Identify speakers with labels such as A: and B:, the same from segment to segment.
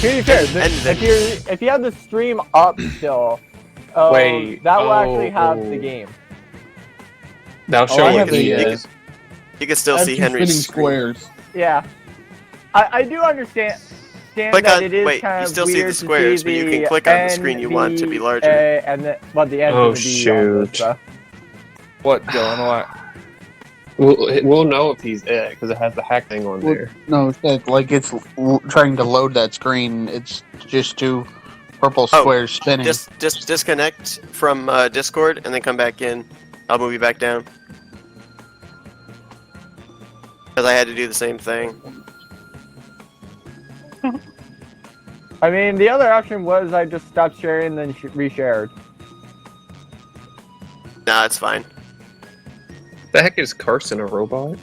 A: be fair, if you have the stream up still,
B: Wait,
A: that will actually have the game.
B: That'll show
C: I
B: you
C: have
B: the.
D: You can still see Henry's screen.
C: squares.
A: Yeah, I do understand.
D: Click
A: that
D: on.
A: it is
D: Wait,
A: kind
D: you
A: of
D: still see the
A: weird
D: squares,
A: to
D: but
A: see
D: you can click on the screen you want to be larger.
A: And then, well, the end
B: Oh,
A: of the B on this,
B: shoot.
C: What, Dylan? What?
B: We'll know if he's it because it has the hack thing on there.
E: No, like it's trying to load that screen. It's just two purple squares spinning.
D: Just disconnect from Discord and then come back in. I'll move you back down. Because I had to do the same thing.
A: I mean, the other option was I just stopped sharing and then reshared.
D: Nah, it's fine.
B: The heck is Carson a robot?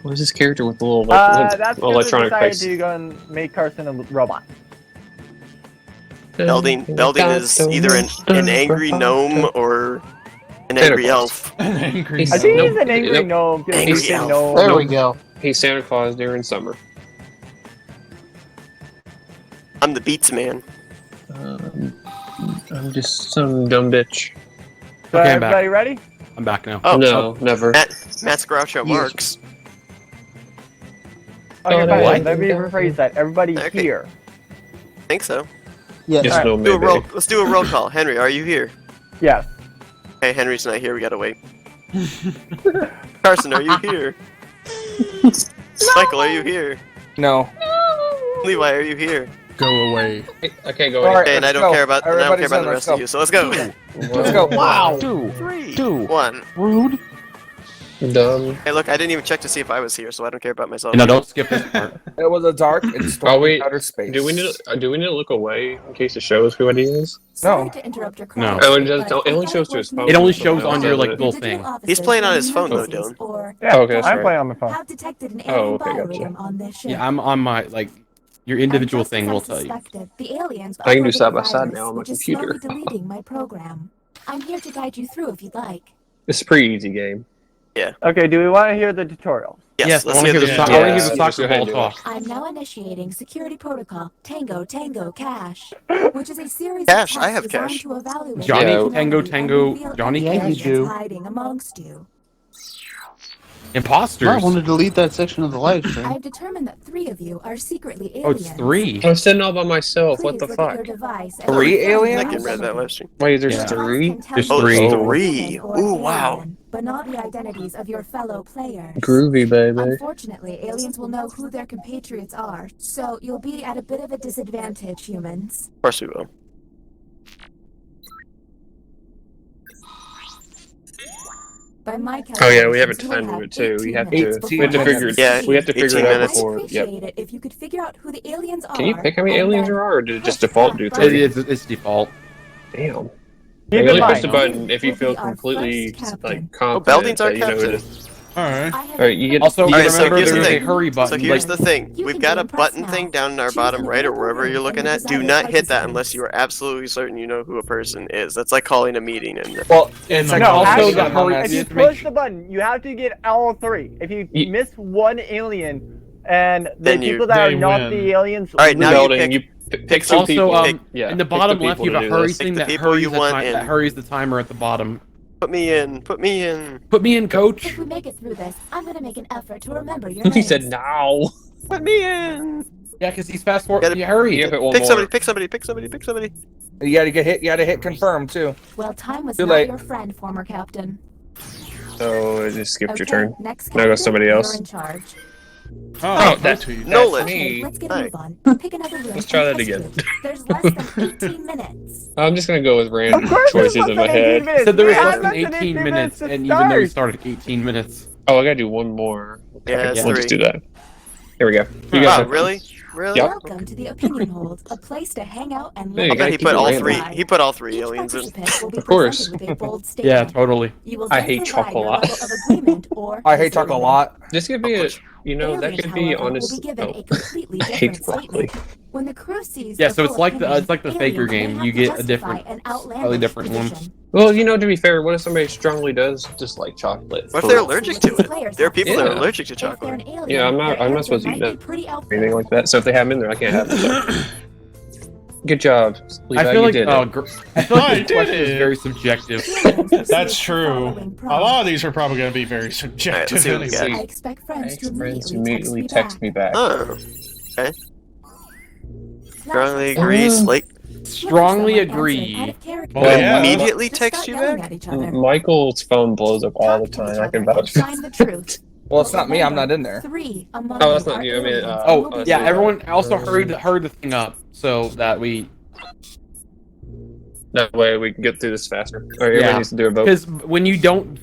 B: What is this character with the little
A: That's because I
B: electronic
A: decided
B: face?
A: to go and make Carson a robot.
D: Belding is either an angry gnome or an angry elf.
A: I think he's an angry gnome.
D: Angry elf.
A: Gnome.
E: There we go.
B: He's Santa Claus during summer.
D: I'm the beats man.
B: I'm just some dumb bitch.
A: So
F: Okay, I'm back.
A: everybody ready?
F: I'm back now.
D: Oh,
B: No, never.
D: Matt's Groucho Marx.
A: Okay,
B: no,
A: fine.
B: what?
A: Let me rephrase that. Everybody
D: Okay.
A: here.
D: I think so.
E: Yeah.
B: Yes,
A: Alright,
B: no, maybe.
D: Let's do a roll call. Henry, are you here?
A: Yes.
D: Hey, Henry's not here. We gotta wait. Carson, are you here? Michael, are you here?
C: No.
D: Levi, are you here?
F: Go away.
B: Okay, go
C: All
B: ahead.
C: right,
D: Okay, and I
C: let's
D: don't
C: go.
D: care about
C: Everybody's
D: the
C: in,
D: rest
C: let's
D: of you. So let's go.
C: Let's go.
A: Wow.
D: 3,
F: Two.
D: 1.
F: Rude.
B: Dumb.
D: Hey, look, I didn't even check to see if I was here, so I don't care about myself.
F: No, don't skip this part.
C: It was a dark and
B: Oh
C: stormy
B: wait,
C: outer space.
B: do we need to look away in case it shows who it is?
C: No.
G: To interrupt your
F: No.
B: Oh, it only shows to his phone.
F: It only shows
B: Oh,
F: on your like
B: okay.
F: little thing.
D: He's playing on his phone, though, Dylan.
A: Yeah,
B: Oh, okay, that's
A: I'm
B: right.
A: playing on my phone.
G: Have detected an
B: Oh,
G: alien
B: okay, gotcha.
G: biorhythm on this ship.
F: Yeah, I'm on my like your individual
G: And just
F: thing
G: as
F: will
G: I
F: tell you.
G: suspected, the aliens
B: I can do
G: uploaded
B: side by
G: a
B: side
G: virus,
B: now on my
G: which is
B: computer.
G: slowly deleting my program. I'm here to guide you through if you'd like.
B: It's a pretty easy game.
A: Okay, do we want to hear the tutorial?
D: Yes,
F: I
D: let's
F: want to
D: hear
F: hear
D: the
F: the I
B: Yeah,
F: want to hear the
B: just
F: soccer
B: go ahead
F: ball
B: and do
F: talk.
G: I'm now initiating security protocol Tango Tango Cache, which is a series
D: Cache,
G: of
D: I
G: tests
D: have
G: designed
D: cache.
G: to evaluate
F: Johnny,
G: your
F: Tango,
G: humanity
F: Tango,
G: and reveal
F: Johnny,
G: any
E: yeah, you
G: aliens
E: do.
G: hiding amongst you.
F: Imposters.
E: I want to delete that section of the live stream.
G: I've determined that 3 of you are secretly
F: Oh,
G: aliens.
F: it's 3.
B: I'm sitting all by myself.
G: Please
B: What the
G: look at
B: fuck?
G: your device and
C: 3
G: confirm your
C: aliens?
D: I can read that
G: identity.
D: live stream.
B: Wait, there's
F: Yeah.
B: 3?
F: There's
D: Oh,
F: 3.
D: 3. Ooh, wow.
G: But not the identities of your fellow players.
B: Groovy, baby.
G: Unfortunately, aliens will know who their compatriots are, so you'll be at a bit of a disadvantage, humans.
D: Of course we will.
G: By my
B: Oh yeah, we have a
G: calculations, you will
B: time limit
G: have
B: too. We have
G: 18
B: to.
G: minutes
B: We have to
G: before
B: figure.
D: Yeah,
B: We have to figure
D: 18
B: it out
D: minutes.
B: before.
G: I'd
B: Yep.
G: appreciate it if you could figure out who the aliens are.
B: Can you pick how many
G: and
B: aliens
G: then
B: there are, or did it just
G: push
B: default
G: that
B: do
G: button.
B: 3?
F: It's default.
B: Damn.
A: Keep
B: You
A: in
B: only push
A: mind,
B: the button if you
G: Will
B: feel
G: be our
B: completely
G: first captain.
B: like
D: Oh,
B: confident
D: Belding's our
B: that you know who it
D: captain.
B: is.
F: Alright.
G: I have
B: Alright, you get.
F: Also,
B: you
D: Alright,
B: get-
D: so
F: remember
D: here's the
F: there's a
D: thing.
F: hurry
D: So
F: button.
D: here's
F: Like,
D: the thing.
G: You
D: We've
G: can
D: got
G: be
D: a
G: impressed
D: button
G: now.
D: thing down in our
G: Choose
D: bottom
G: an
D: right or
G: available
D: wherever
G: room
D: you're looking
G: from the
D: at. Do
G: designated
D: not hit that
G: participants.
D: unless you are absolutely certain you know who a person is. That's like calling a meeting. And
C: Well, it's like
A: no,
F: also
A: actually,
F: the hurry-
A: if you
F: just make
A: push the button, you have to get all 3. If you
B: Ye-
A: miss one alien, and the
D: Then you-
A: people that are
F: they
A: not
F: win.
A: the aliens,
D: All right, now
A: lose.
B: Belding, you pick some
F: also,
B: people.
F: in the bottom left, you have a hurry
D: Pick
F: thing
D: the
F: that
D: people you want in.
F: hurries the timer at the bottom.
D: put me in. Put me in.
F: Put me in, coach.
G: If we make it through this, I'm gonna make an effort to remember your
B: He
G: names.
B: said now.
D: Put me in.
F: Yeah, because he's fast forward.
D: Gotta-
F: You hurry.
B: Give it one
D: Pick
B: more.
D: somebody. Pick somebody. Pick somebody. Pick somebody.
C: You gotta get hit. You gotta hit confirm too.
G: Well, time was
C: Too
G: not
C: late.
G: your friend, former captain.
B: So it just skipped your turn.
G: Next
B: Now goes
G: captain,
B: somebody
G: you're
B: else.
G: in charge.
B: Oh, that's
D: Nolan.
B: me.
G: Let's get a
D: Hi.
G: move on. Pick another room.
B: Let's try
G: and
B: that
G: test
B: again.
G: it. There's less than 18 minutes.
B: I'm just gonna go with random
A: Of course,
B: choices in my head.
F: He said there was
A: We
F: less
A: had
F: than 18 minutes,
A: to
F: and even though we
A: start.
F: started 18 minutes.
B: Oh, I gotta do one more.
D: Yeah, it's
B: we'll just
D: 3.
B: do that. Here we go. You
D: Wow,
B: guys
D: really? Really?
B: Yep.
G: Welcome to the Opinion Hold, a place to hang out and
B: There you
D: I
B: go.
D: bet he
B: Keep
D: put
B: it
D: all
B: random.
D: 3. He put all 3
G: Each
D: aliens in.
G: participant will be
B: Of course.
G: presented with a bold
F: Yeah,
G: statement.
F: totally.
G: You will
C: I
G: then
C: hate
G: provide
C: chocolate a
G: your
C: lot.
G: level of agreement or
C: I hate chocolate a
G: disagreement.
C: lot.
B: Just give me a. You know, that
G: Aliens,
B: could be
G: however,
B: honest.
G: will be given
B: Oh.
G: a completely
B: I hate
G: different
B: broccoli.
G: statement. When the crew sees
F: Yeah,
G: the
F: so it's
G: full
F: like the
G: opinion,
F: it's like the faker
G: aliens may
F: game.
G: have
F: You
G: to
F: get a
G: justify
F: different,
G: an
F: slightly
G: outlandish
F: different one.
G: position.
B: Well, you know, to be fair, what if somebody strongly does just like chocolate?
D: What if
B: for-
D: they're allergic to it?
G: Players
D: There are
G: have to
D: people that are
B: Yeah.
D: allergic to
G: If they're
D: chocolate.
G: an alien,
B: Yeah, I'm
G: their
B: not
G: answer
B: supposed to eat
G: might
B: that
G: be pretty out
B: or anything
G: there.
B: like that. So if they have them in there, I can't have them. Good job, Levi.
F: I feel like
B: you did it.
F: I feel
H: I
F: like this
H: did
F: question is
H: it.
F: very subjective.
G: Humans receive
H: That's
G: the
H: true.
G: following
H: A lot of
G: prompt.
H: these are probably going to be very
D: Alright,
H: subjective
D: let's see what we
H: anyway.
D: got.
G: I expect friends to
B: Friends
G: immediately text me back.
D: Oh, strongly
G: Classic.
D: agrees. Like,
F: Strongly
G: Look for someone
F: agree.
G: answering out of character.
H: Well, yeah.
D: immediately
G: Just
D: text
G: start
D: you
G: yelling
D: back?
G: at each other.
B: Michael's phone blows up all the
G: Talk to each
B: time. I can
G: other
B: vouch
G: and
B: for
G: find the truth.
C: Well, it's not me. I'm not in there.
G: 3 among
B: Oh, that's
G: you
B: not
G: are
B: you, I mean,
G: aliens and
F: Oh,
G: will be
F: yeah,
G: given-
F: everyone also hurried the thing up so that we...
B: that way we can get through this faster. Or everybody
F: Yeah.
B: needs to do a vote.
F: Because when you don't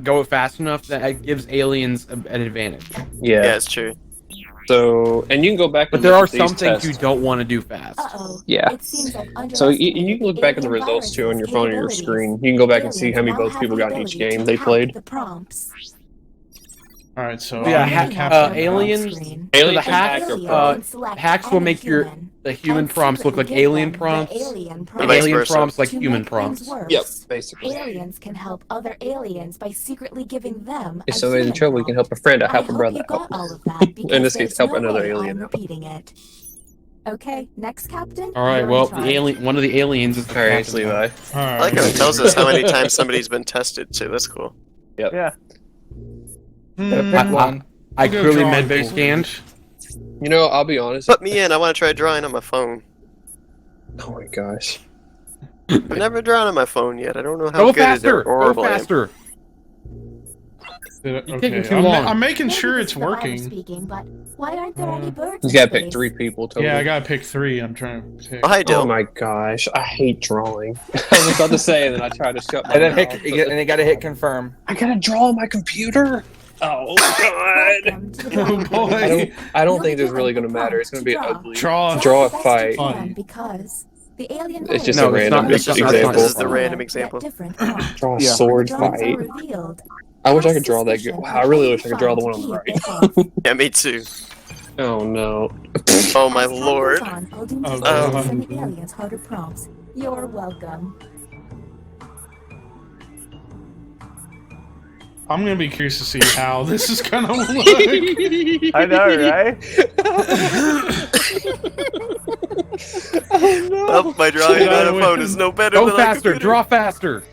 F: go fast enough, that gives aliens an advantage.
B: Yeah.
D: Yeah, it's true.
B: So, and you can go back.
F: But
B: and
F: there
B: look
F: are
B: at these
F: some things
B: tests.
F: you don't want to do fast.
G: Uh-oh.
B: Yeah.
G: It seems like
B: So you can look back at the
G: alien
B: results too on your
G: viruses'
B: phone or your
G: capabilities.
B: screen. You can go back and see how many
G: Aliens now
B: votes
G: have
B: people
G: the
B: got in each
G: ability
B: game
G: to
B: they
G: count
B: played.
G: The prompts.
H: All right, so
F: Yeah,
H: I'm
F: hack-
H: gonna capture
F: aliens-
G: Screen.
F: So the
B: Aliens
F: hack,
B: hack your
G: Alien
B: phone.
G: can select
F: hacks will
G: any
F: make your
G: human
F: the human
G: and
F: prompts look like
G: secretly give
F: alien
G: them the
F: prompts,
G: alien
F: and
G: prompts.
D: vice
F: alien
D: versa.
F: prompts like
G: To
F: human
G: make
F: prompts.
G: things worse,
B: Yep, basically.
G: aliens can help other aliens by secretly giving them
B: If
G: a
B: somebody's in
G: human
B: trouble, you can
G: prompt.
B: help a friend out,
G: I
B: help a
G: hope
B: brother
G: you got
B: out.
G: all of that because
B: In this case,
G: there's
B: help
G: no
B: another
G: way
B: alien
G: I'm
B: out.
G: repeating it. Okay, next captain.
F: All right,
G: you're in
F: well,
G: charge.
F: the alien, one of the aliens is the
B: All right, it's
F: captain.
B: Levi.
H: All
D: I like
H: right.
D: how it tells us how many times somebody's been tested too. That's cool.
A: Yeah.
C: Pick one.
F: I
H: I'll go
F: clearly
H: drawing
F: medbay
H: board.
F: scanned.
B: You know, I'll be honest.
D: Put me in. I want to try drawing on my phone.
B: Oh my gosh.
D: I've never drawn on my phone yet. I don't know how
F: Go
D: good it is
F: faster!
D: or
F: Go
D: horrible I am.
F: faster!
H: You're
F: taking too
H: I'm,
F: long.
H: I'm making
G: Maybe
H: sure
G: this
H: it's
G: is the ladder
H: working.
G: Speaking, but why aren't there any birds?
B: You
G: in
B: gotta pick
G: space?
B: 3 people total.
H: Yeah, I gotta pick 3. I'm trying to pick.
D: Oh, hi,
B: Oh
D: Dill.
B: my gosh, I hate drawing. I was about to say, and then I tried to shut my
C: And then
B: mouth.
C: hit, and you gotta hit confirm.
B: I gotta draw on my computer. Oh god.
G: Welcome to the
H: Oh
G: battlefield.
H: boy.
B: I don't
G: You'll
B: think
G: be
B: it's really
G: given
B: gonna
G: a
B: matter. It's gonna be
G: prompt to
B: ugly.
H: Draw.
B: Draw a
G: the best
B: fight.
G: you can
H: Funny.
G: because the alien
B: It's just
F: No,
B: a
F: it's
B: random
F: not- it's not-
B: example.
D: This is the
G: Similar,
D: random
G: yet
D: example.
G: different prompts.
B: Draw a
C: Yeah.
B: sword
G: Drawings are
B: fight.
G: revealed.
B: I wish I
G: Have
B: could draw that good.
G: suspicion
B: Wow,
G: of
B: I really
G: what
B: wish I
G: you
B: could draw the
G: find
B: one on the
G: to be
B: right.
G: false.
D: Yeah, me too.
B: Oh no.
D: Oh my
G: As time
D: lord.
G: goes on, I'll do
H: Oh,
G: my
D: God.
G: best to send the aliens harder prompts. You're welcome.
H: I'm gonna be curious to see how this is gonna look.
A: I know, right?
D: Well, my drawing on a phone is no better
F: Go
D: than a
F: faster!
D: computer.
F: Draw faster!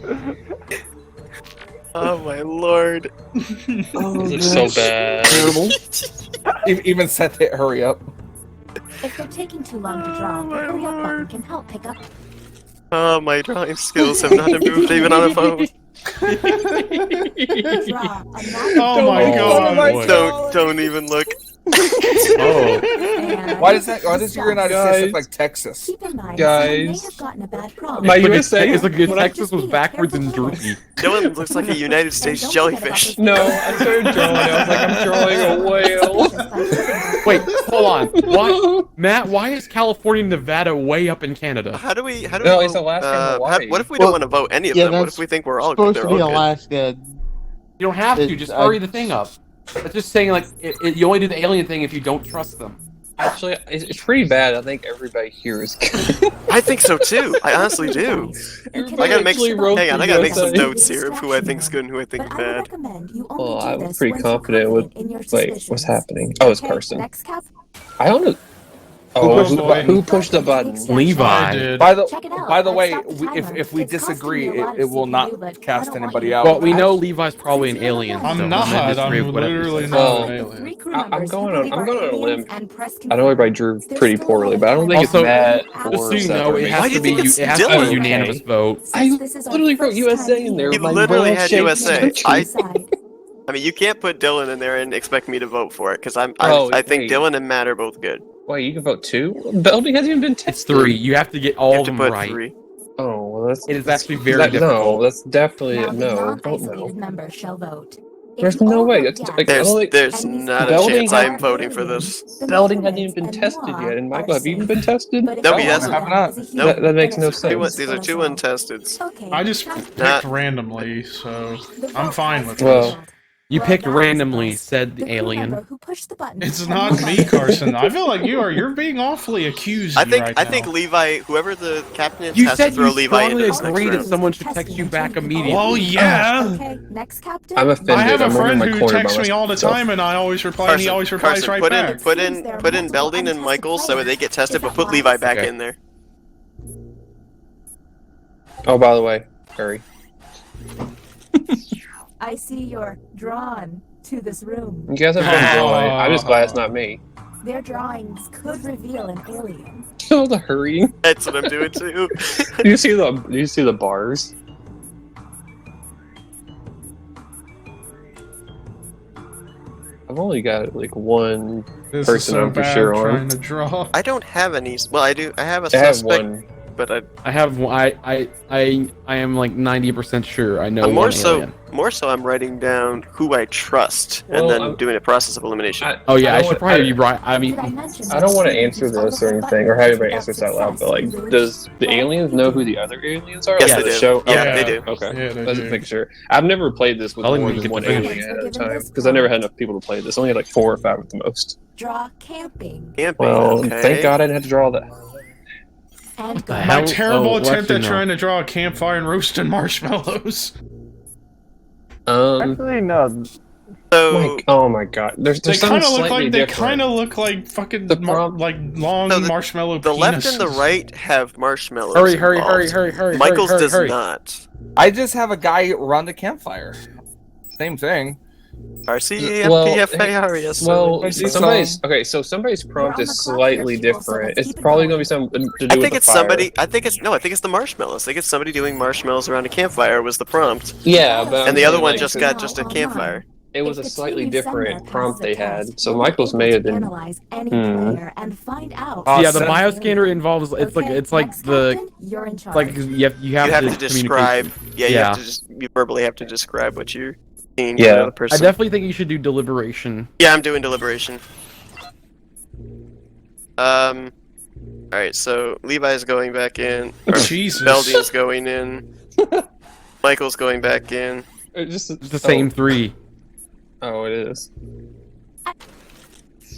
D: Oh my lord.
B: This is so bad.
C: Even Seth hit hurry up.
G: If they're taking too long to draw,
D: Oh,
G: the
D: my
G: hurry up button
D: lord.
G: can help pick up.
D: Oh, my drawing skills have not improved even on a phone.
G: Draw a
H: Oh my
F: Oh,
H: god.
F: boy.
D: Don't even look.
F: Oh.
G: and
C: Why does your United States
B: Guys.
C: look like Texas?
G: keep in mind,
B: Guys.
G: someone may have gotten a bad prompt.
B: My
F: But
B: USA
F: it's like
B: when I-
F: Texas was backwards and droopy.
D: Dylan looks like a United States
G: And don't forget about
D: jellyfish.
G: this-
B: No, I started drawing. I was like, I'm drawing a whale.
F: Wait, hold on. Why, Matt? Why is California and Nevada way up in Canada?
D: How do we
B: No,
D: vote?
B: it's Alaska and Hawaii.
D: What if we
E: Well,
D: don't want to vote any of
E: yeah,
D: them? What
E: that's
D: if we think we're all
E: supposed
D: they're
E: to be
D: all good?
E: Alaska.
F: You don't have to.
E: It-
F: Just
E: I-
F: hurry the thing up. It's just saying like you only do the alien thing if you don't trust them.
B: Actually, it's pretty bad. I think everybody here is good.
D: I think so too. I honestly do. I gotta make
B: actually
D: some,
B: wrote
D: hang on,
B: the
D: I gotta make some
B: USA.
D: notes here of who I think's good and who I think
G: But I would
D: bad.
G: recommend you only
B: Well,
G: do
B: I'm
G: this
B: pretty
G: once you're
B: confident with.
G: confident in your
B: Wait, what's
G: suspicions.
B: happening? Oh, it's
G: Okay,
B: Carson.
G: Next cap.
B: I don't know.
H: Oh,
B: Oh,
H: boy.
B: who pushed the button?
H: I
F: Levi.
H: did.
C: By the
G: Check it out.
C: by the
G: I've
C: way,
G: stopped the
C: if
G: timer.
C: we
G: It's costing
C: disagree,
G: me a lot
C: it
G: of
C: will
G: CPU,
C: not
G: but I
C: cast
G: don't want
C: anybody
G: you-
C: out.
F: Well, we know Levi's probably an alien.
H: I'm
F: so
H: not.
F: we'll just
H: I'm
F: agree with whatever he
H: literally
F: says.
H: not
B: Well,
H: an alien.
G: Three crew
B: I'm
G: members
B: going
G: who
B: on-
G: believe
B: I'm
G: are
B: going on a
G: aliens
B: limb.
G: and press
B: I know everybody
G: confirm.
B: drew pretty
G: There's
B: poorly,
G: still
B: but I don't think it's
F: Also,
B: Matt
G: just
B: or
F: Just so you
B: Seth
F: know,
B: or
F: it
B: me.
F: has
D: Why do
F: to
D: you
F: be
D: think it's
F: it has to be
D: Dylan?
F: a unanimous vote.
B: I
G: Since this is our
B: literally wrote
G: first
B: USA
G: time
B: in there
G: here,
B: with
D: He
B: my
D: literally
B: royal
D: had
B: shaped
D: USA.
B: spreadsheet.
D: I mean, you can't put Dylan in there and expect me to vote for it because
B: Oh,
D: I think
B: wait.
D: Dylan and Matt are both good.
B: Wait, you can vote 2? Belding hasn't even been
F: It's
B: tested.
F: 3. You have to get
D: You
F: all
D: have
F: of
D: to
F: them
D: put
F: right.
D: 3.
B: Oh, well, that's.
F: It is actually very
B: No,
F: difficult.
B: that's definitely
G: Now
B: a
G: the
B: no. Don't
G: non-isolated
B: know.
G: members shall vote. If
B: There's
G: you
B: no
G: all
B: way.
G: vote
B: That's-
G: yes,
B: like, I don't think-
D: There's
G: and these
D: not a
B: Belding
D: chance
B: has-
D: I'm voting for this.
G: then the
B: Belding hasn't
G: humans
B: even been
G: and
B: tested
G: moi
B: yet. And
G: are
B: Michael, have you even
G: safe.
B: been tested?
G: But if
D: No,
G: one
D: he
G: of
D: hasn't.
G: them
C: Have not.
G: is a
D: Nope.
G: human,
B: That makes
G: then
B: no
G: it's
B: sense.
D: These are
G: us
D: 2
G: all.
D: untesteds.
G: Okay,
H: I just
G: that's
H: picked
D: Not-
H: randomly, so
G: the
H: I'm
G: vote
H: fine
G: has
H: with
G: been
B: Well,
H: this.
G: called.
F: You
G: Well,
F: picked
G: that was
F: randomly,
G: close.
F: said the
G: crew
F: alien.
G: member who pushed the button
H: It's
G: and
H: not
G: moved
H: me,
G: on.
H: Carson. I feel like you're being awfully accused.
D: I think
H: right now.
D: Levi, whoever the captain is,
F: You
D: has
F: said
D: to throw
F: you
D: Levi into
F: strongly
D: this next
F: agree that
D: round.
F: someone should text you back immediately.
H: Well, yeah.
G: Okay, next captain.
B: I'm offended.
H: I have a
B: I'm over
H: friend
B: my
H: who
B: corner by
H: texts me all the
B: myself.
H: time, and I always reply, and he always replies right back.
D: put in Belding and Michael so they get tested, but put Levi back
B: Okay.
D: in there.
B: Oh, by the way, hurry.
G: I see you're drawn to this room.
B: You guys have fun drawing. I'm just glad it's not me.
G: Their drawings could reveal an alien.
B: Oh, the hurrying.
D: That's what I'm doing too.
B: Do you see the bars? I've only got like one
H: This
B: person
H: is so
B: I'm for
H: bad
B: sure on.
H: trying to draw.
D: I don't have any. Well, I do. I have a
B: I have
D: suspect,
B: one.
D: but
F: I have I am like 90% sure I know
D: I'm
F: one alien.
D: more so I'm writing down who I trust and
B: Well,
D: then
B: I'm-
D: doing a process of elimination.
F: Oh yeah, I
B: don't
F: should
B: want-
F: probably be right. I mean,
G: Did I mention
B: I don't want to
G: that
B: answer
G: students
B: this or
G: follow the
B: anything, or
G: button
B: have anybody
G: without
B: answer this out loud, but
G: success,
B: like,
G: lose.
B: does the aliens know who the other aliens are?
D: Yes,
B: Like,
D: they
B: the
D: do.
B: show?
D: Yeah,
B: Okay.
D: they do.
B: Okay.
H: Yeah, they
B: Let's
H: do.
B: make sure. I've never played this with
F: I'll
B: more
F: even
B: than
F: get
B: one
F: the finish.
B: alien at a time, because I never had enough people to play this. Only had like 4 or 5 at the most.
G: Draw camping
D: Camping,
B: Well,
D: okay.
B: thank God I didn't have to draw that.
G: and
F: the
G: go.
F: hell?
H: My terrible
F: Oh,
H: attempt
F: actually,
H: at
F: no.
H: trying to draw a campfire and roasting marshmallows.
A: Actually, no.
D: So,
B: Oh my God! There's
H: They
B: something
H: kind of look
B: slightly
H: like
B: different.
H: fucking
B: The prob-
H: like long
D: So the-
H: marshmallow.
D: the left and the
H: penises.
D: right have marshmallows.
F: hurry,
D: involved. Michael's
F: hurry,
D: does
F: hurry.
D: not.
C: I just have a guy around the campfire. Same thing.
D: RCEFPFARES.
B: Well,
C: It's-
B: somebody's prompt
G: on
B: is
G: the clock
B: slightly
G: here, people, so
B: different.
G: let's
B: It's
G: keep it
B: probably
G: going.
B: gonna be something to do
D: I
B: with
D: think
B: the
D: it's
B: fire.
D: somebody. I think it's the marshmallows. I think it's somebody doing marshmallows around a campfire was the prompt,
B: Yeah, but
D: and the
B: I'm
D: other
B: saying,
D: one
B: like,
D: just got just a campfire.
B: it was a
G: If the
B: slightly
G: team somewhere
B: different
G: passes
B: prompt
G: the
B: they
G: test,
B: had. So
G: we'll be
B: Michael's
G: able
B: may
G: to
B: have been.
G: analyze any
B: Hmm.
G: player and find out.
C: Oh,
F: Yeah, the
C: so-
F: bioscanner involves it's
G: Okay,
F: like
G: next
F: the
G: captain, you're in charge.
F: like you have
D: You have to
F: communicate.
D: describe. Yeah, you
F: Yeah.
D: have to just you verbally have to describe what you're seeing.
B: Yeah.
D: To the other
F: I
D: person.
F: definitely think you should do deliberation.
D: Yeah, I'm doing deliberation. All right, so Levi's going back in. Or
H: Jesus.
D: Belding's going in. Michael's going back in.
B: Just
F: It's the same 3.
B: Oh, it is.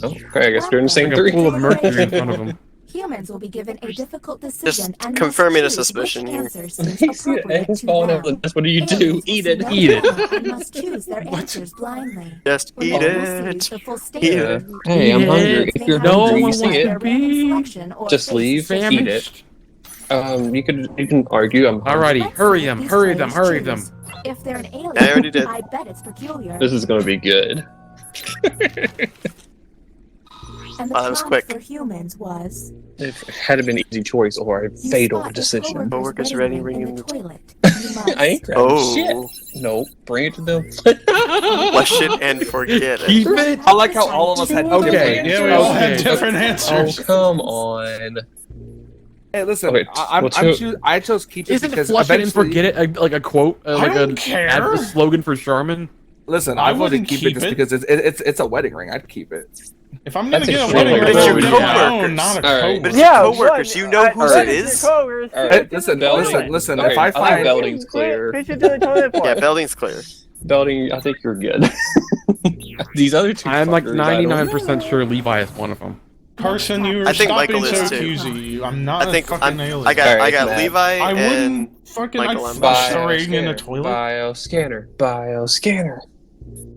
B: Oh, okay, I guess we're in the same
F: Like a
B: 3.
F: pool of mercury in front of them.
G: Humans will be given a difficult decision and
D: confirming a
G: must choose
D: suspicion
G: which
D: here.
G: answer seems
B: You see the
G: appropriate
B: eggs
G: to
B: falling
G: them.
B: out of the nest. What do you do?
G: Aliens
B: Eat
G: will
B: it.
G: see no
F: Eat it.
G: problem and must choose their answers blindly.
D: Just
G: When
D: eat
G: they receive
D: it.
G: the full
D: Eat
G: statement,
D: it.
B: Hey, I'm
F: Eat
B: hungry.
F: it.
B: If you're
G: they
F: No
G: have
B: hungry,
G: to
F: one
B: you
G: choose
B: see
F: wants
B: it.
G: their random selection or
B: Just
G: face
B: leave.
G: the
B: Eat it. You can argue. I'm hungry.
F: Alrighty,
G: Let's
F: hurry
G: see
F: them,
G: if
F: hurry
G: these
F: them,
G: players
F: hurry them.
G: choose. If they're an alien,
D: I already did.
G: I bet it's peculiar.
B: This is gonna be good.
G: And the
D: Wow, that was
G: prompt
D: quick.
G: for humans was
B: It had to been an easy choice or a
G: you
B: fatal
G: spot your
B: decision.
D: Coworkers
G: ready
D: ready,
G: in
D: ring
G: the
D: in the
G: toilet. You must
B: I ain't grabbing
D: Oh,
B: shit. No, bring it to them.
D: flush it and forget it.
F: Keep it.
C: I like how all of us had
F: Okay,
C: different
H: Yeah, we
C: answers.
H: all had
F: Okay.
H: different
B: Oh,
H: answers.
B: come on.
C: Hey, listen,
B: Okay,
C: I chose keep it
F: Isn't
C: because
F: flush it and
C: eventually.
F: forget it like a quote,
H: I
F: like
H: don't
F: a
H: care.
F: slogan for Charmin?
C: Listen,
H: I
C: I voted
H: wouldn't
C: keep it
H: keep
C: just
H: it.
C: because it's a wedding ring. I'd keep it.
H: If I'm gonna
B: That's
H: get a
B: extremely
H: wedding ring,
D: But
H: I'm
D: it's
H: getting
D: your
H: my
D: coworkers.
H: own, not a
B: All right.
H: coworker.
D: But it's
A: Yeah,
D: your coworkers.
A: what?
D: You know whose
A: I-
D: it is.
A: Coworkers.
B: All
C: Hey,
B: right.
C: listen,
B: Belding.
C: listen.
B: Okay,
C: If I
B: I think
C: find
B: Belding's clear.
A: Pitch it to the toilet for
D: Yeah,
A: it.
D: Belding's clear.
B: Belding, I think you're good. These other two.
F: I'm like
B: fuckers, I don't
F: 99% sure Levi is one of them.
H: Carson, you were
D: I think
H: stop
D: Michael
H: being
D: is
H: so
D: too.
H: accusy. I'm not
D: I think
H: a fucking alien.
D: I got
B: Alright, Matt.
D: Levi
H: I
D: and
H: wouldn't fucking.
D: Michael,
H: I'd
D: I'm
H: flush
D: not.
H: the ring in the toilet.
B: Bioscanner.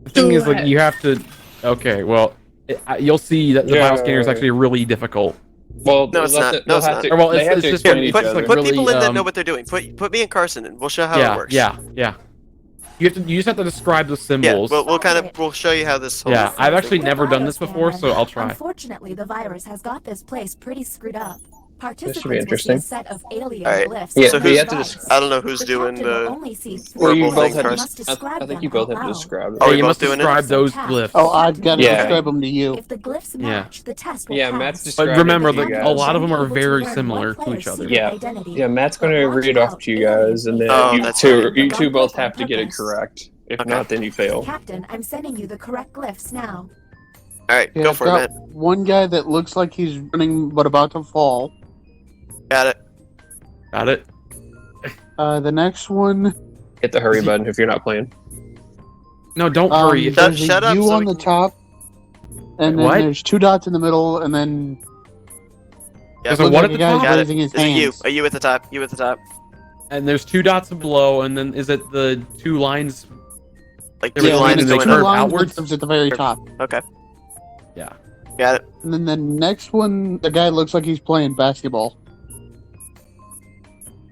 F: The thing is, like,
B: it.
F: you have to. Okay, well, you'll see that the
B: Yeah.
F: bioscanner is actually really difficult.
B: Well,
D: No, it's
B: they'll
D: not.
B: have to-
D: No,
B: they'll
D: it's
B: have
D: not.
B: to-
F: Or, well,
B: they
F: it's-
B: have
F: it's
B: to
F: just
B: explain
F: like-
B: each
D: Put,
B: other.
F: like,
D: put
F: really,
D: people in that know what they're doing. Put me and Carson in. We'll show how
F: yeah,
D: it works.
F: yeah. You just have to describe the
D: Yeah,
F: symbols.
D: we'll show you how this whole
F: Yeah, I've actually
G: The
F: never done this before, so I'll try.
G: Unfortunately, the virus has got this place pretty screwed up. Participants
B: should be
G: will see
B: interesting.
G: a set of alien
D: Alright.
G: glyphs.
B: Yeah,
D: So
G: on
B: you
D: who's
B: have to
G: device.
B: just-
D: I don't know who's
G: The
D: doing
G: captain will
D: the
G: only see
B: Well,
G: three
B: you
D: verbal
B: both
D: thing
B: have
G: glyphs.
B: to.
G: Must
B: I
G: describe
B: think you
G: them
B: both have
G: out
B: to
G: loud.
B: describe it.
D: Are
F: Yeah,
D: we
F: you
D: both
F: must
D: doing it?
F: describe those glyphs.
E: Oh, I've got to
B: Yeah.
E: describe them to you.
G: If the glyphs
F: Yeah.
G: match, the test will
B: Yeah,
G: pass.
B: Matt's
F: But
B: describing
F: remember,
B: it to
F: like,
B: you
F: a
B: guys.
F: lot of them are
G: Able to
F: very
G: learn
F: similar
G: one
F: to each
G: player's
F: other.
G: secret
B: Yeah.
G: identity.
B: Yeah, Matt's
G: But
B: gonna
G: watch
B: read it off
G: out,
B: to you guys, and then
D: Oh,
B: you
D: that's
B: two,
D: right.
B: you two both have to get it
G: Purpose.
B: correct. If
D: Okay.
B: not, then you fail.
G: Captain, I'm sending you the correct glyphs now.
D: Alright,
E: Yeah,
D: go
E: I've
D: for it,
E: got
D: man.
E: one guy that looks like he's running but about to fall.
D: Got it.
F: Got it?
E: The next one,
B: Hit the hurry button if you're not playing.
F: No, don't hurry.
E: There's
D: Shut
E: a
D: up,
E: U
D: so
E: on
D: we
E: the
D: can-
E: top, and then
F: What?
E: there's 2 dots in the middle, and then
F: There's
D: Yeah,
F: a
E: looks
F: what
E: like
F: at
E: a
F: the
E: guy's
F: top?
D: got it.
E: raising his
D: There's a U.
E: hands.
D: A U at the top. U at the top.
F: And there's 2 dots below, and then is it the 2 lines?
D: Like
F: There
D: two
F: was
E: Yeah,
F: a line
D: lines
F: and
E: there's
F: they
D: going
E: two
F: curve
D: up.
E: lines
F: outwards?
E: that comes at the very top.
D: Okay.
F: Yeah.
D: Got it.
E: And then the next one, the guy looks like he's playing basketball.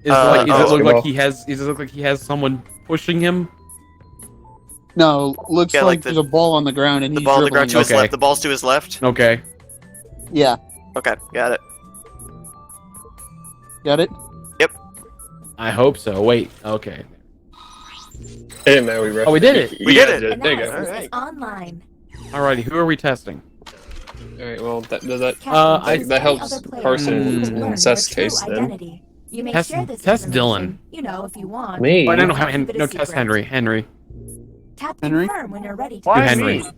F: Is it look
B: basketball.
F: like he has? Does it look like he has someone pushing him?
E: No, looks
D: Yeah,
E: like
D: like
E: there's a ball on the ground and
D: The
E: he's
D: ball on the ground to
E: dribbling.
D: his
F: Okay.
D: left. The ball's to his left.
F: Okay.
E: Yeah,
D: Okay, got it.
E: got it?
F: I hope so. Wait. Okay.
B: It didn't matter. We rushed.
F: Oh, we did it.
D: We did it.
G: Analysis
B: There you go.
D: Alright.
G: is online.
F: Alrighty. Who are we testing?
B: All right. Well, does that
G: Captain,
B: that
G: any
B: helps
G: other player
B: Carson
G: will
F: in
G: learn
B: Seth's
G: their true
B: case, then.
G: identity. You may
F: Test-
G: share this
F: test
G: information, you know, if you want.
B: Me?
F: Oh, no,
G: Keep it a
F: no, test
G: secret.
F: Henry. Henry.
G: Tap
E: Henry?
G: confirm when you're ready to
A: Why
F: Do
G: proceed.
F: Henry.
A: me?
F: I
B: Well,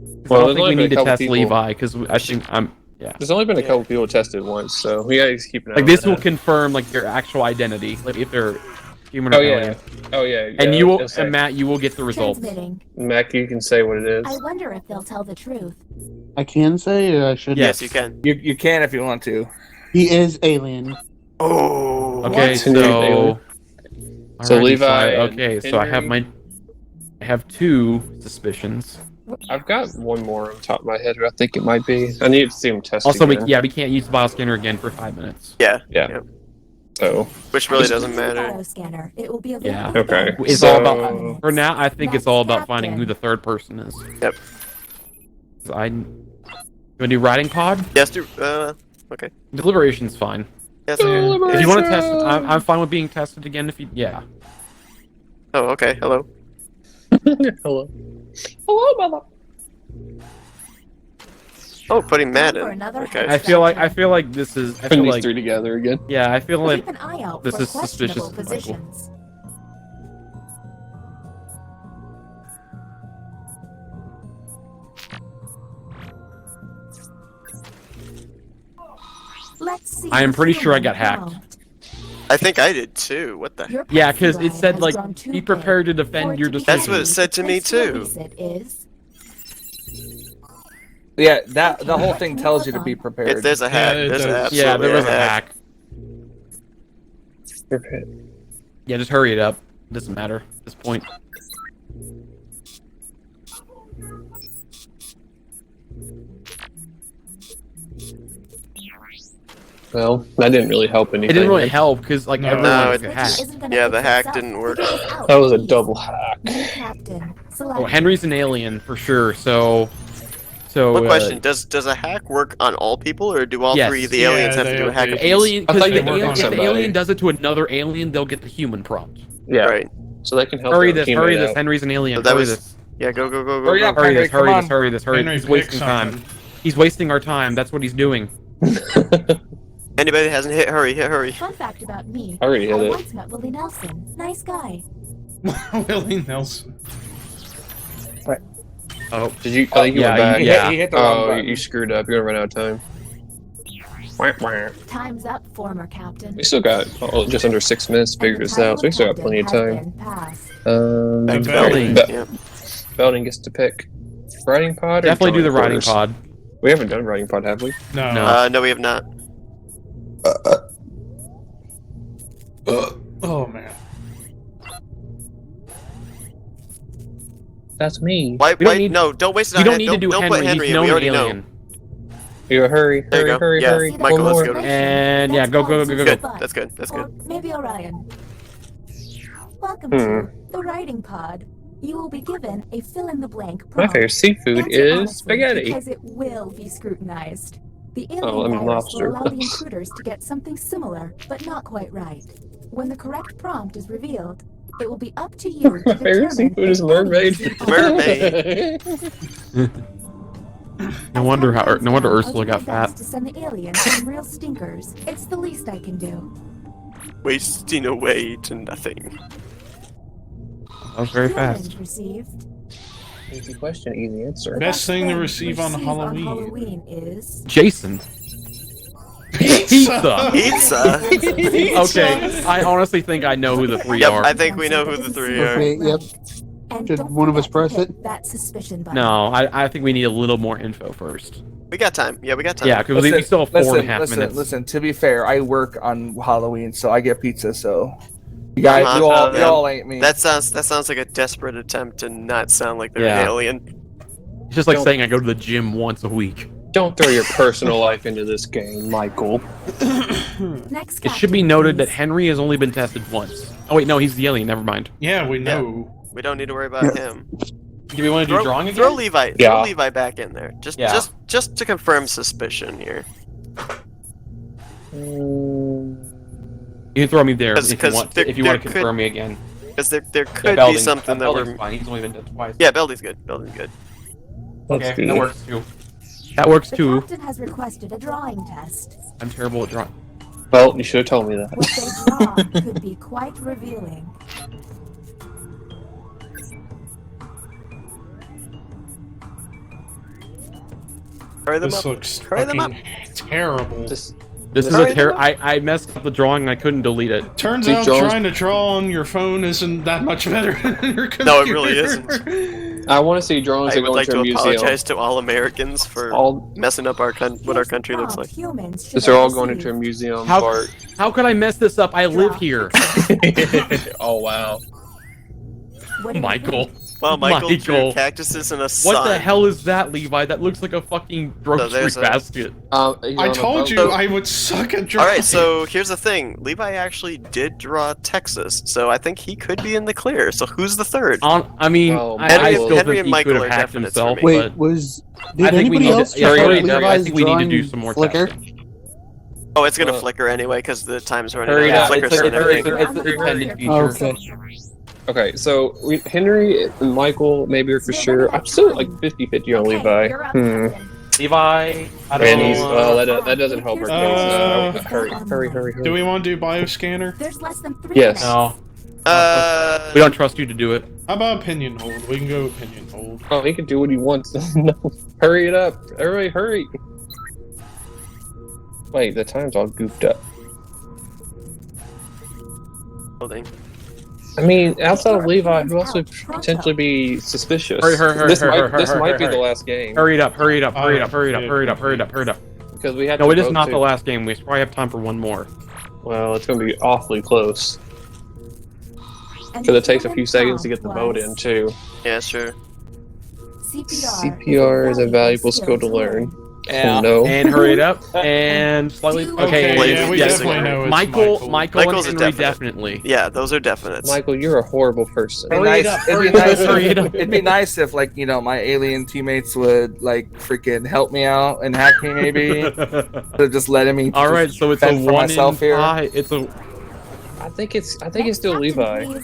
F: don't
B: there's
F: think we
B: only been
F: need
B: a
F: to
B: couple
F: test
B: people.
F: Levi because I think I'm. Yeah.
B: There's only been a couple people tested once, so we gotta keep an eye
F: Like
B: on
F: this
B: that.
F: will confirm like your actual identity, like if they're human or
B: Oh yeah.
F: alien.
B: Oh yeah.
F: And
B: yeah,
F: you will,
B: okay.
F: and Matt, you will get the results.
G: Transmitting.
B: Mac, you can say what it is.
G: I wonder if they'll tell the truth.
E: I can say, or I should.
F: Yes.
D: Yes, you can.
C: You can if you want to.
E: He is alien.
D: Oh.
F: Okay,
B: What?
F: so.
B: So
F: Alrighty,
B: Levi
F: so
B: and
F: okay, so I have
B: Henry?
F: I have 2 suspicions.
B: I've got one more on top of my head who I think it might be. I need to see him test
F: Also, we
B: again.
F: can't use the bioscanner again for 5 minutes.
D: Yeah.
B: Yeah. So
D: Which really doesn't
G: Use the
D: matter.
G: bioscanner. It will be
F: Yeah.
G: available
B: Okay.
G: in
F: It's
B: So-
F: all about. For now, I think it's all about finding who the third person is.
D: Yep.
F: 'Cause you wanna do riding pod?
D: Yes, do. Okay.
F: Deliberation's fine.
D: Yes. Okay.
F: If you want to test, I'm fine with being tested again. If you, yeah.
D: Oh, okay. Hello.
B: hello. Hello, mama.
D: Oh, putting Matt
G: Time for
D: in.
G: another
D: Okay.
F: I feel like this is. I
B: Putting
F: feel
B: these
F: like.
B: 3 together again.
F: Yeah, I feel like.
G: Keep an eye out
F: this
G: for
F: is suspicious,
G: questionable
F: Michael.
G: positions. Let's see.
F: I am
G: who's
F: pretty sure I
G: human
F: got hacked.
G: prompt.
D: I think I did too. What the?
G: Your
F: Yeah,
G: past
F: because
G: Levi
F: it said
G: has
F: like
G: grown too
F: be
G: big
F: prepared to
G: for
F: defend
G: it
F: your
G: to be
F: decision.
D: That's what it said to me
G: Place to
D: too.
G: release it is
C: Yeah, that the whole thing tells you to be prepared.
D: If there's a hack,
H: it
D: there's
H: does.
D: absolutely
F: Yeah, there was a hack.
B: Okay.
F: Yeah, just hurry it up. Doesn't matter at this point.
B: Well, that didn't really help
F: It
B: anything.
F: didn't really help because like
H: No.
F: everyone
D: No,
F: was
D: it-
F: a
G: which
F: hack.
G: isn't gonna
D: Yeah, the
G: fix
D: hack
G: itself.
D: didn't work.
G: Figure this out,
B: That was a
G: please.
B: double hack.
G: New captain. Select.
F: Oh, Henry's an alien for sure. So.
D: One question: Does a hack work on all people, or do all
F: Yes.
D: 3 of the
H: Yeah,
D: aliens have to
H: they-
D: do a hack?
H: they-
D: apiece?
F: Alien,
B: I
F: because
B: thought
F: the
B: you worked on
F: alien, if the
B: somebody.
F: alien does it to another alien, they'll get the human prompt.
B: Yeah.
D: Right.
B: So they can help.
F: Hurry
B: their
F: this!
B: teammate
F: Hurry this!
B: out.
F: Henry's an alien.
D: So that
F: Hurry
D: was-
F: this!
D: Yeah. Go.
C: Hurry up.
F: Hurry
C: Henry,
F: this!
C: come
F: Hurry
C: on.
F: this! Hurry this! Hurry!
H: Henry,
F: He's
H: pick
F: wasting time.
H: something.
F: He's wasting our time. That's what he's doing.
D: Anybody that hasn't hit hurry, hit hurry.
G: Fun fact about me.
B: I already hit
G: I
B: it.
G: once met Willie Nelson. Nice guy.
H: Willie Nelson.
F: Oh,
B: Did you? I think you
F: yeah,
B: went back.
F: yeah.
C: He hit the wrong
B: Oh,
C: button.
B: you screwed up. You're gonna run out of time. Wah, wah.
G: Time's up, former captain.
B: We still got just under 6 minutes to figure this out, so we still got plenty of time.
D: Back to
F: Building.
D: building. Yeah.
B: Belding gets to pick riding pod. Or
F: definitely do the
B: joint
F: riding
B: quarters?
F: pod.
B: We haven't done riding pod, have we?
H: No.
F: No.
D: No, we have not.
H: Oh man.
B: That's me.
D: Why?
F: We don't need-
D: No, don't waste it
F: You
D: on
F: don't
D: Hen-
F: need to do
D: don't
F: Henry.
D: put Henry
F: He's
D: in. We
F: known
D: already
F: alien.
D: know.
B: You hurry,
D: There you
B: hurry,
D: go.
B: hurry,
D: Yeah.
B: hurry.
D: Michael,
B: One
D: let's
B: more.
D: go.
F: And yeah, go.
D: Good. That's good. That's
G: Or
D: good.
G: maybe Orion. Welcome
B: Hmm.
G: to the writing pod. You will be given a fill-in-the-blank
B: My
G: prompt.
B: favorite seafood
G: Answer
B: is
G: honestly,
B: spaghetti.
G: Because it will be scrutinized. The alien
B: Oh, I mean
G: virus
B: lobster.
G: will allow the intruders to get something similar, but not quite right. When the correct prompt is revealed, it will be up to you to
B: My favorite
G: determine
B: seafood is
G: if any
B: mermaid.
D: Mermaid.
F: No wonder
G: I'll
F: Ursula
G: do
F: got
G: my best
F: fat.
G: to send the aliens some real stinkers. It's the least I can do.
D: Wasting away to nothing.
F: That was very
G: Challenge
F: fast.
G: received.
B: Easy question, easy answer.
H: Best thing to receive on
G: Receive
H: Halloween.
G: Halloween is
F: Jason. Pizza.
D: Pizza.
F: Okay, I honestly think I know who the 3
D: Yep,
F: are.
D: I think we know who the 3 are.
E: Okay, yep.
G: And
E: Did
G: don't
E: one of us
G: forget to
E: press
G: hit that suspicion button.
F: No, I think we need a little more info first.
D: We got time. Yeah, we got time.
F: Yeah, because we still have 4.5
C: listen,
F: minutes.
C: Listen, to be fair, I work on Halloween, so I get pizza, so you guys, you all ain't me.
D: That sounds like a desperate attempt to not sound like they're
F: Yeah.
D: an alien.
F: It's just like saying I go to the gym once a week.
B: Don't throw your personal life into this game, Michael.
G: Next
F: It should be
G: captain,
F: noted that
G: please.
F: Henry has only been tested once. Oh wait, no, he's the alien. Never mind.
H: Yeah, we know.
D: We don't need to worry about him.
F: Do we want to do drawing again?
D: Throw Levi.
B: Yeah.
D: Throw Levi back in there. Just to confirm suspicion here.
F: You can throw me there if you want. If you want to confirm me again.
D: Because there could be
F: Belding.
D: something that
F: Belding's
D: we're.
F: fine. He's only been dead twice.
D: Yeah, Belding's good. Belding's good.
F: Okay, that works too. That works
G: The
F: too.
G: captain has requested a drawing test.
F: I'm terrible at drawing.
B: Well, you should have told me that.
G: What they draw could be quite revealing.
D: Hurry them
H: This
D: up.
H: looks
D: Hurry them up.
H: fucking terrible.
F: This is
D: Hurry
F: a
D: them up.
F: I messed up the drawing. I couldn't delete it.
H: Turns
B: These
H: out
B: drawings-
H: trying to draw on your phone isn't that much better than your computer.
D: No, it really isn't.
B: I want to see drones
D: I
B: that
D: would
B: go
D: like
B: into
D: to
B: a museum.
D: apologize to all Americans for
B: All
D: messing up what our country looks like.
G: Humans should
B: These are all
G: have
B: going into a
G: received.
B: museum,
F: How-
B: Bart.
F: How could I mess this up? I live here.
B: Oh wow.
G: What do you
F: Michael.
G: think?
D: Well, Michael drew
F: Michael.
D: cactuses and a sun.
F: What the hell is that, Levi? That looks like a fucking grocery
D: there's a-
F: basket.
B: He's
H: I
B: on a
H: told
B: boat.
H: you I would suck at drawing.
D: Alright, so here's the thing. Levi actually did draw Texas, so I think he could be in the clear. So who's the third?
F: I mean,
B: Well,
F: I
D: Henry-
F: still
D: Henry
F: think
D: and
F: he
D: Michael
F: could have
D: are
F: hacked
D: definites for
F: himself,
D: me.
E: Wait,
F: but
E: was
F: I
E: did
F: think we
E: anybody
F: need
E: else
F: to. Yeah,
E: check out
F: Harry, I
E: Levi's
F: think we need to
E: drawing
F: do some more
E: Flickr?
F: testing.
D: Oh, it's gonna
B: Uh,
D: flicker anyway because the time's running
F: Hurry
D: out.
F: up!
D: Flickers
F: It's
D: and everything.
F: the intended feature.
E: Oh, okay.
B: Okay, so Henry and Michael maybe are for sure. I'm still like 50-50 on
G: Okay,
B: Levi.
G: you're up,
B: Hmm.
G: Captain.
F: Levi, I don't
B: And he's
F: know.
B: well, that doesn't help our case. Hurry.
H: Do we want to do bioscanner?
G: There's less than 3
B: Yes.
G: minutes.
F: No, we don't trust you to do it.
H: How about opinion hold? We can go opinion hold.
B: Oh, he can do what he wants. No, hurry it up! Everybody, hurry! Wait, the time's all goofed up.
D: Holding.
B: I mean, outside of Levi, who else would potentially be suspicious?
F: Hurry,
B: This
F: hurry,
B: might be
F: hurry.
B: the last game
F: Hurry it up! Hurry it up!
H: Oh,
F: Hurry it up! Hurry it up!
H: shit.
F: Hurry it up! Hurry it up! Hurry it up!
B: because we had.
F: No,
B: to
F: it is
B: vote
F: not
B: too.
F: the last game. We probably have time for one more.
B: Well, it's going to be awfully close
G: And
B: because
G: the
B: it takes a
G: human
B: few seconds to get
G: prompt
B: the vote
G: was
B: in too.
D: Yeah, sure.
B: CPR is a valuable skill to learn.
C: Yeah.
B: No.
F: And hurry it up and slightly.
H: Okay,
F: Okay,
H: yeah, we
F: yes,
H: definitely know it's
F: Michael,
D: Michael's a
F: and Henry
D: definite.
F: definitely.
D: Yeah, those are definites.
B: Michael, you're a horrible person.
C: It'd be
F: Hurry it
C: nice-
F: up,
C: it'd be
F: hurry it up,
C: nice-
F: hurry it up.
C: It'd be nice if, like, you know, my alien teammates would, like, freaking help me out and hack me, maybe. Instead of just letting me.
F: All right, so it's a
C: fend for
F: 1
C: myself
F: in
C: here.
F: 5. It's a.
B: I think it's still Levi.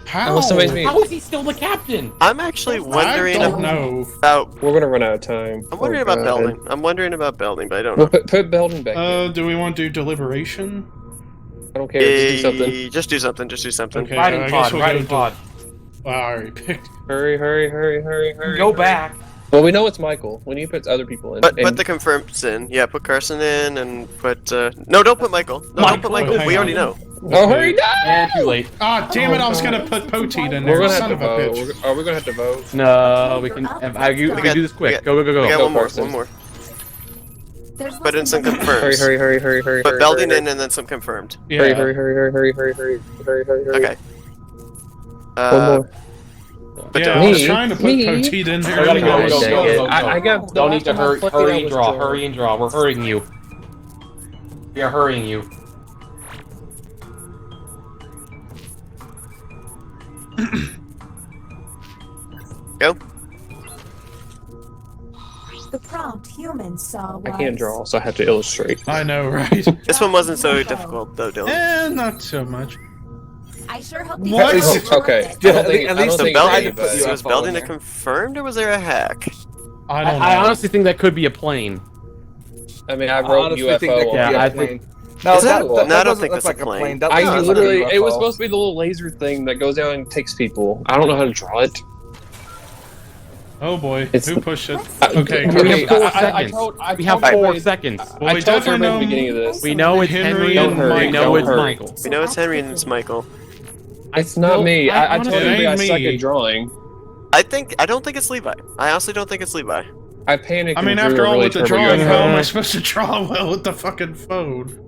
H: How?
B: Unless somebody's me.
F: How is he still the captain?
D: I'm actually
H: I
D: wondering
H: don't know.
D: about.
B: We're gonna run out of time.
D: I'm wondering about Belding. I'm wondering about Belding, but I don't
B: Well,
D: know.
B: put Belding back. in.
H: Do we want to do deliberation?
B: I don't care. Just do something.
D: Just do something. Just do something.
H: Okay,
F: Riding
H: I
F: pod,
H: guess we'll
F: riding
H: go
F: pod.
H: I already picked.
B: Hurry.
F: Go back.
B: Well, we know it's Michael. We need to put other people in.
D: But
B: And-
D: put the confirms in. Yeah, put Carson in and put. No, don't put Michael. No, don't put
F: Michael,
D: Michael.
H: hang
D: We
H: on.
D: already know.
B: Oh, hurry! No!
F: And too late.
H: Ah, damn it! I was gonna put Poteet in
B: We're
H: there.
B: gonna have
H: Son
B: to
H: of a
B: vote.
H: bitch.
B: Are we gonna have to vote?
F: No, we can. We can do this
D: We
F: quick.
D: got-
F: Go, go, go,
D: We got
F: go.
D: one more.
B: Carson.
D: One more.
G: There's
D: Put in some
G: less than
D: confirms.
B: Hurry.
D: Put Belding in and then some confirmed.
H: Yeah.
B: Hurry.
D: Okay.
B: One more.
D: But
H: Yeah,
D: don't-
H: I was
B: Me?
H: trying to put
B: Me?
H: Poteet in there.
F: I gotta go,
B: Dang
F: go,
B: it.
F: go, go.
B: I got.
F: Don't need to
B: the last
F: hurry.
B: time I played, I
F: Hurry and
B: was
F: draw.
B: drawing.
F: Hurry and draw. We're hurrying you. We are hurrying you.
D: Go.
G: The prompt humans saw was.
B: I can't draw, so I have to illustrate.
H: I know, right?
D: This one wasn't so difficult though, Dylan.
H: Not so much.
G: I sure hope
H: What?
G: these guys
B: Okay.
G: enjoyed it.
B: I don't think-
C: At
B: I
C: least
B: don't
C: the
B: think
C: Belding
B: anybody-
C: put
D: So was
C: UFO
D: Belding
C: in
D: a
C: there.
D: confirmed or was there a hack?
H: I don't know.
F: I honestly think that could be a plane.
B: I mean, I
C: I
B: wrote
C: honestly
B: UFO.
C: think that could
F: Yeah,
C: be a
F: I
C: plane.
F: think-
C: No,
B: Is that
C: that,
B: one?
C: that,
D: No, I don't
C: doesn't
D: think
C: look
D: that's a
C: like
D: plane.
C: That
B: I
C: looks like a
B: literally,
C: UFO.
B: it was supposed to be the little laser thing that goes down and takes people. I don't know how to draw it.
H: Oh boy,
B: It's-
H: who pushed it?
G: Let's
H: Okay,
F: We
H: Carson.
F: have 4
B: I
F: seconds.
B: told
F: We have
B: everybody-
F: 4 seconds.
H: Well,
B: I
H: we
B: told
H: definitely
B: everybody at the
H: know
B: beginning of this.
F: We know it's
H: Henry
F: Henry.
H: and
F: We
H: Michael.
F: know it's
B: Don't hurry.
F: Michael.
D: We know it's Henry and it's Michael.
B: It's not me. I told
H: It
B: everybody I
H: ain't
B: suck
H: me.
B: at drawing.
D: I don't think it's Levi. I honestly don't think it's Levi.
B: I panicked.
H: I mean,
B: and drew
H: after
B: a
H: all,
B: really
H: with the
B: terrible
H: drawing,
B: UFO.
H: how am I supposed to draw well with the fucking phone?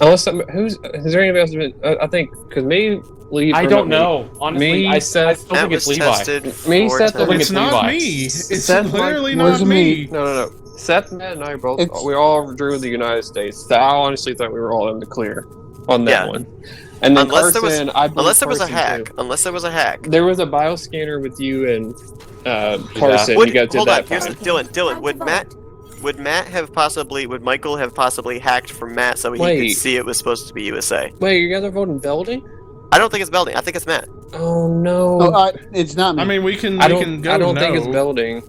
B: Unless is there anybody else? I think because me, Levi.
F: I don't know. Honestly, I still think
D: That
F: it's
D: was
F: Levi.
D: tested
B: Me,
D: 4
B: Seth,
D: times.
H: It's not
F: Levi.
H: me. It's
E: Seth,
H: literally
E: was
H: not me.
B: No. Seth, Matt, and I both.
E: It's-
B: We all drew the United States. So I honestly thought we were all in the clear on that
D: Yeah.
B: one. And then
D: Unless there
B: Carson,
D: was-
B: I believe
D: Unless there was a
B: Carson,
D: hack.
B: too.
D: Unless there was a hack.
B: There was a bioscanner with you and Carson.
D: Would,
B: You guys did
D: hold
B: that.
D: on, here's the, Dylan, would Michael have possibly hacked from Matt so he
B: Wait.
D: could see it was supposed to be USA?
B: Wait, you guys are voting Belding?
D: I don't think it's Belding. I think it's Matt.
B: Oh no.
E: Oh, it's not me.
H: I mean, we can
B: I
H: go
B: don't think it's
H: no.
B: Belding.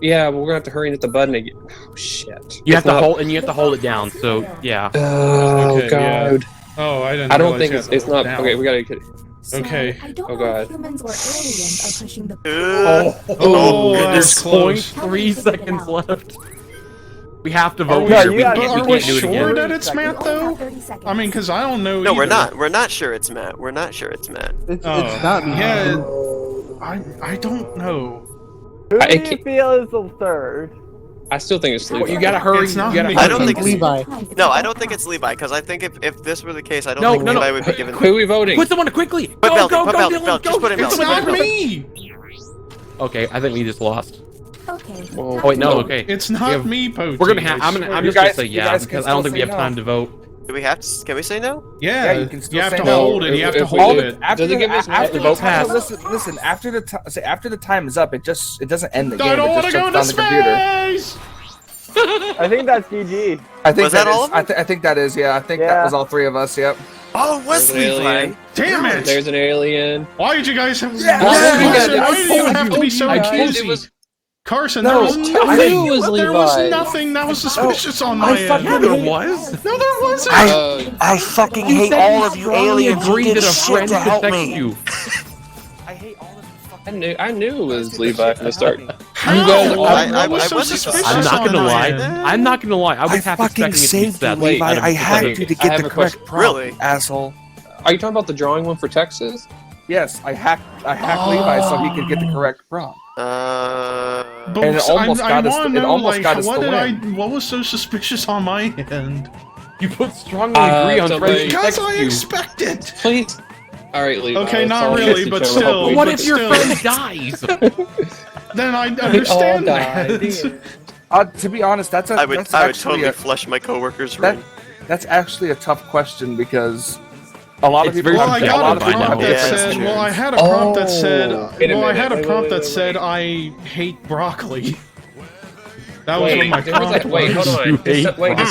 B: Yeah, well, we're gonna have to hurry and hit the button again. Oh shit.
F: You have
B: It's
F: to
B: not-
F: hold, and you have to hold it down. So yeah.
B: Oh
H: Okay, yeah.
B: god.
H: Oh, I didn't.
B: I don't
H: realize
B: think
H: you
B: it's
H: had to
B: not.
H: hold down.
B: Okay, we gotta get.
G: So,
H: Okay.
G: I don't
B: Oh,
G: know
B: God.
G: if humans or aliens are pushing the.
H: Oh, that
F: there's
H: was close.
F: 0.3 seconds left. We have to vote
H: Are
F: here.
H: we,
F: We
H: but
F: can't,
H: are
F: we
H: we
F: can't do it
H: sure
F: again.
H: that it's Matt
G: You only
H: though?
G: have 30 seconds.
H: I mean, because I don't know.
D: No, we're
H: either.
D: not. We're not sure it's Matt. We're not sure it's Matt.
E: It's
H: Oh,
E: not me.
H: Yeah, I don't know.
A: Who
B: I
A: do you
B: can't-
A: feel is the third?
B: I still think it's Levi.
F: You gotta hurry.
H: It's not
F: You gotta
H: me.
F: hurry.
D: I don't think it's
E: Levi.
D: No, I don't think it's Levi because I think if this were the case, I don't
F: No,
D: think
F: no,
D: Levi
F: no.
D: would be given.
B: Who are we voting?
F: Put someone quickly.
D: Put
F: Go,
D: Belding,
F: go,
D: put
F: go,
D: Belding,
F: Dylan,
D: Belding,
F: go.
D: just put him
H: It's
D: Put
H: not
D: Belding.
H: me.
F: Okay, I think we just lost.
G: Okay.
B: Well,
F: Oh wait, no. Okay.
H: It's
F: We
H: not
F: have-
H: me, Poachie.
F: We're gonna have.
H: I
F: I'm
H: swear.
F: just gonna say
C: you
F: yeah
C: guys can
F: because I don't
C: still
F: think we have
C: say
F: time
C: no.
F: to vote.
D: Do we have to? Can we say no?
H: Yeah,
C: you can still
H: have
C: say
H: to
C: no.
H: hold it. You have to
B: If we
H: hold
B: did-
H: it.
B: Does it give us
C: after
F: the vote
C: the time,
F: pass?
C: listen. After the time is up, it doesn't end the game.
H: I don't
C: It
H: want
C: just
H: to go
C: shuts
H: into
C: down the computer.
H: space.
A: I think that's GG.
C: I think
D: Was that
C: is-
D: all of them?
C: I think that is. Yeah, I think that
A: Yeah.
C: was all three of us. Yep.
D: Oh, it was
B: There's an
D: Levi.
B: alien.
H: Damn it!
B: There's an alien.
H: Why did you guys have?
C: Yeah,
H: why
C: yeah,
H: did
C: yeah,
H: you have to be so
F: I told you
H: accusing?
B: It was.
H: Carson,
C: No,
H: there was
C: I
H: nothing.
B: knew it was
H: There was
B: Levi.
H: nothing that was suspicious on my end.
F: No, there was.
H: No, there wasn't.
E: I fucking
F: You
E: hate
F: said
E: all
F: you
E: of you
F: strongly
E: aliens who
F: agreed
E: did
F: that a
E: shit
F: friend
E: to
F: could
E: help
F: text
E: me.
F: you.
B: I knew it was Levi from the start.
H: How?
B: You guys all-
H: I was
D: I
H: so
D: wasn't-
H: suspicious
F: I'm not
H: on
F: gonna
H: my
F: lie.
H: end.
F: I'm not gonna lie. I was half expecting it to be Seth.
B: Wait,
F: out of-
C: I hacked
B: okay,
C: you to
B: I
C: get
B: have
C: the
B: a
C: correct
B: question.
C: prompt,
D: Really?
C: asshole.
B: Are you talking about the drawing one for Texas?
C: Yes, I hacked Levi so he could get the correct prompt.
H: But
C: And it almost got us-
H: wanna
C: it
H: know,
C: almost
H: like,
C: got us
H: what
C: the
H: did
C: win.
H: what was so suspicious on my end?
F: You put strongly agree on
B: somebody-
F: friends to
H: Because
F: text
H: I
F: you.
H: expected.
B: Please. All right, Levi.
H: Okay,
B: let's
H: not
B: all
H: really,
B: kiss each
H: but
B: other.
H: still.
B: Hopefully-
F: What
H: But
F: if your
H: still.
F: friend dies?
H: Then I understand
B: died.
H: that.
C: To be honest, that's
D: I would
C: actually
D: totally
C: a,
D: flush my coworker's
C: that,
D: ring.
C: that's actually a tough question because a lot of
F: It's
C: people.
F: very
H: Well, I
C: a
F: subjective.
C: lot
H: got
C: of
H: a
C: people
H: prompt
C: have
H: that
D: Yeah.
C: different
H: said. Well, I
C: opinions.
H: had a prompt that said.
B: Wait a
H: Well, I
B: minute,
H: had a
B: wait,
H: prompt
B: wait,
H: that
B: wait,
H: said I hate broccoli. That was
B: Wait,
H: what my
B: there was
H: prompt
B: that, wait, hold
H: was.
B: on.
F: You
B: Did
F: hate
B: did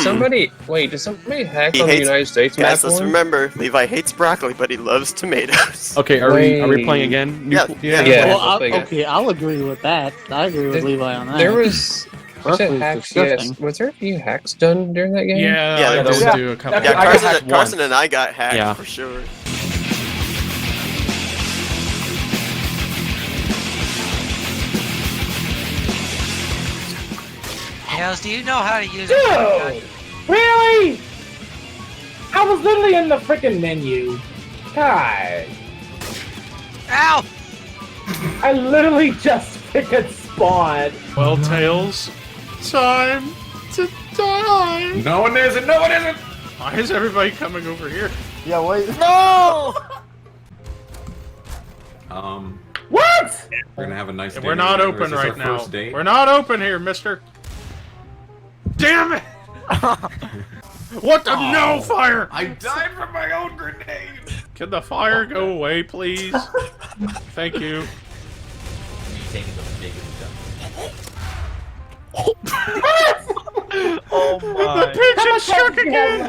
B: somebody hack
D: He
B: on the
D: hates-
B: United States map
D: Guys, let's
B: one?
D: remember, Levi hates broccoli, but he loves tomatoes.
F: Okay, are we
B: Wait.
F: playing again? New-
D: Yeah.
B: Yeah.
I: Well,
B: let's make it.
I: okay, I'll agree with that. I agree with
B: There-
I: Levi on that.
B: There was. Was it
E: Broccoli's
B: hacks? Yes.
E: disgusting.
B: Was there a few hacks done during that game?
H: Yeah,
D: Yeah,
H: I
D: there
H: did
A: was-
H: do a couple.
D: Yeah,
F: I got hacked
D: Carson
F: once.
D: and I got hacked
F: Yeah.
D: for sure.
J: Hells, do you know how to use
I: Dude! Really? I was literally in the freaking menu. God.
J: Ow!
I: I literally just freaking spawned.
H: Well, Tails, time to die.
I: No one isn't. No one isn't.
H: Why is everybody coming over here?
E: Yeah, wait.
D: No!
I: What?
K: We're gonna have a nice day.
H: We're not
K: together.
H: open
K: Is this
H: right
K: our
H: now.
K: first date?
H: We're not open here, mister. Damn it! What the? No fire!
K: I died from my own grenade.
H: Can the fire go away, please? Thank you.
I: Oh
H: The pigeon struck again!